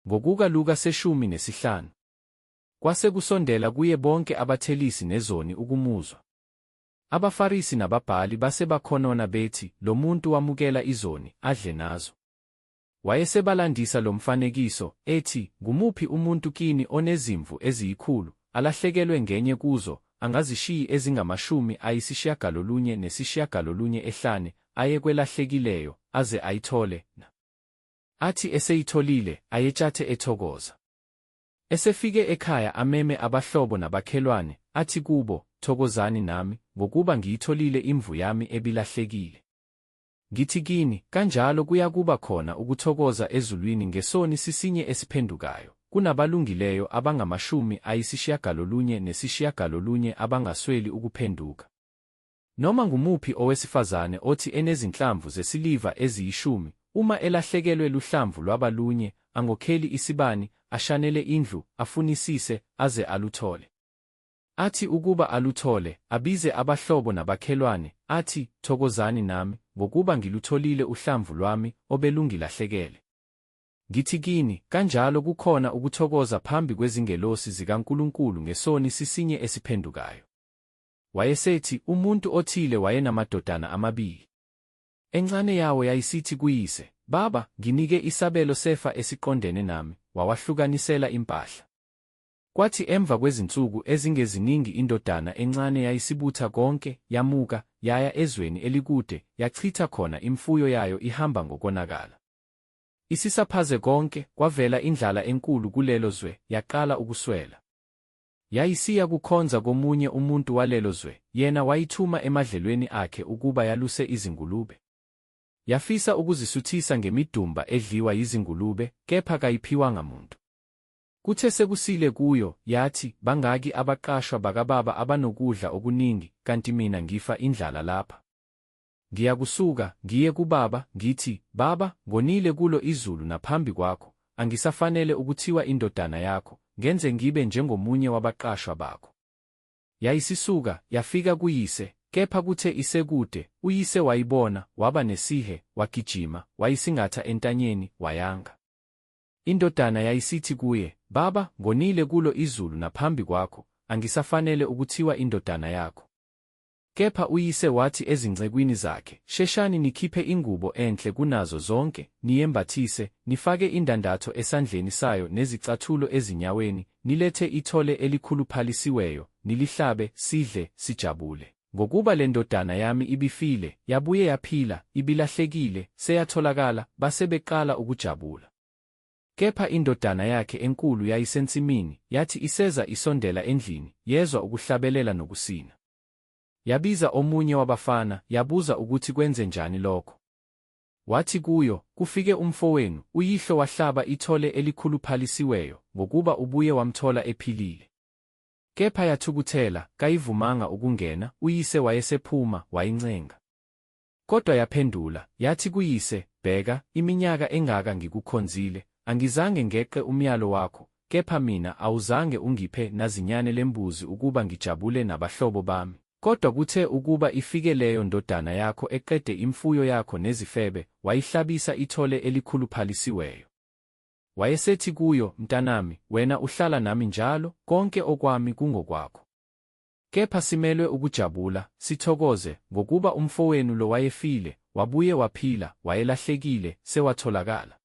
Ngokuka Luka 15. Kwase kusondela kuye bonke abathelisi nezoni ukumuzwa. AbaFarisi nababhali base bakhonona bethi, lo muntu wamukela izoni, adle nazo. Wayesebalandisa lo mfanekiso, ethi, ngumuphi umuntu kini onezimvu eziyikhulu, alahlekelwe ngenye kuzo, angazishiyi ezingama95 aye kwelahlekileyo, aze ayithole na. Athi eseyitholile, ayetshathe ethokoza. Esefike ekhaya ameme abahlobo nabakhelwane, athi kubo, thokozani nami, ngokuba ngiyitholile imvu yami ebilahlekile. Ngithi kini, kanjalo kuyakuba khona ukuthokoza ezulwini ngesoni sisinye esiphendukayo, kunabalungileyo abangama90 abangasweli ukuphenduka. Noma ngumuphi owesifazane othi enezinhlamvu zesiliva eziyishumi, uma elahlekelwe luhlamvu lwabalunye, angokheli isibani, ashanele indlu, afunisise, aze aluthole. Athi ukuba aluthole, abize abahlobo nabakhelwane, athi, thokozani nami, ngokuba ngilutholile uhlamvu lwami, obelungilahlekele. Ngithi kini, kanjalo kukhona ukuthokoza phambi kwezingelosi zikaNkulunkulu ngesoni sisinye esiphendukayo. Wayesethi, umuntu othile wayenamadodana amabili. Encane yawo yayisithi kuyise, Baba, nginike isabelo sefa esiqondene nami, wawahlukanisela impahla. Kwathi emva kwezinsuku ezingeziningi indodana encane yayisibutha konke, yamuka, yaya ezweni elikude, yachitha khona imfuyo yayo ihamba ngokonakala. Isisaphaze konke, kwavela indlala enkulu kulelo zwe, yaqala ukuswela. Yayisiya kukhonza komunye umuntu walelo zwe, yena wayithuma emadlelweni akhe ukuba yaluse izingulube. Yafisa ukuzisuthisa ngemidumba edliwa yizingulube, kepha kayiphiwanga muntu. Kuthe sekusile kuyo, yathi, bangaki abaqashwa bakababa abanokudla okuningi, kanti mina ngifa indlala lapha. Ngiyakusuka, ngiye kubaba, ngithi, Baba, ngonile kulo izulu naphambi kwakho, angisafanele ukuthiwa indodana yakho, ngenze ngibe njengomunye wabaqashwa bakho. Yayisisuka, yafika kuyise, kepha kuthe isekude, uyise wayibona, waba nesihe, wagijima, wayisingatha entanyeni, wayanga. Indodana yayisithi kuye, Baba, ngonile kulo izulu naphambi kwakho, angisafanele ukuthiwa indodana yakho. Kepha uyise wathi ezincekwini zakhe, sheshani nikhiphe ingubo enhle kunazo zonke, niyembathise, nifake indandatho esandleni sayo nezicathulo ezinyaweni, nilethe ithole elikhuluphalisiweyo, nilihlabe, sidle, sijabule. Ngokuba le ndodana yami ibifile, yabuye yaphila, ibilahlekile, seyatholakala, basebeqala ukujabula. Kepha indodana yakhe enkulu yayisensimini, yathi iseza isondela endlini, yezwa ukuhlabelela nokusina. Yabiza omunye wabafana, yabuza ukuthi kwenze njani lokho. Wathi kuyo, kufike umfowenu, uyihlo wahlaba ithole elikhuluphalisiweyo, ngokuba ubuye wamthola ephilile. Kepha yathukuthela, kayivumanga ukungena, uyise wayesephuma, wayincenga. Kodwa yaphendula, yathi kuyise, bheka, iminyaka engaka ngikukhonzile, angizange ngeqe umyalo wakho, kepha mina awuzange ungiphe nazinyane lembuzi ukuba ngijabule nabahlobo bami. Kodwa kuthe ukuba ifike leyo ndodana yakho eqede imfuyo yakho nezifebe, wayihlabisa ithole elikhuluphalisiweyo. Wayesethi kuyo, mntanami, wena uhlala nami njalo, konke okwami kungokwakho. Kepha simelwe ukujabula, sithokoze, ngokuba umfowenu lo wayefile, wabuye waphila, wayelahlekile, sewatholakala.